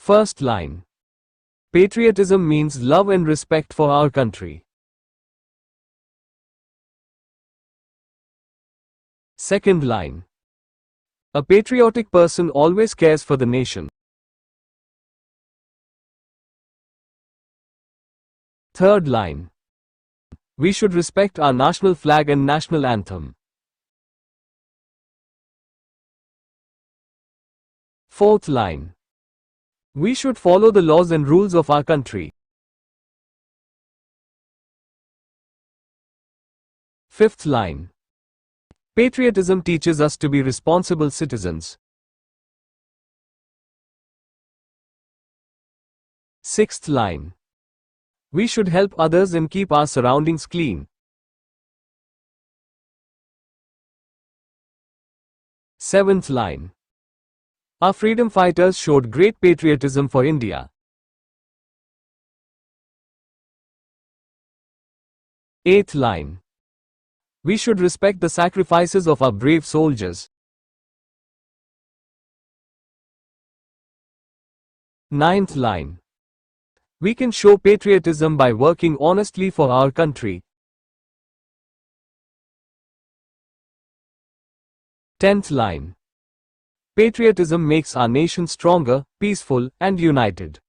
First line. Patriotism means love and respect for our country. Second line. A patriotic person always cares for the nation. Third line. We should respect our national flag and national anthem. Fourth line. We should follow the laws and rules of our country. Fifth line. Patriotism teaches us to be responsible citizens. Sixth line. We should help others and keep our surroundings clean. Seventh line. Our freedom fighters showed great patriotism for India. Eighth line. We should respect the sacrifices of our brave soldiers. Ninth line. We can show patriotism by working honestly for our country. 10th line. Patriotism makes our nation stronger, peaceful, and united.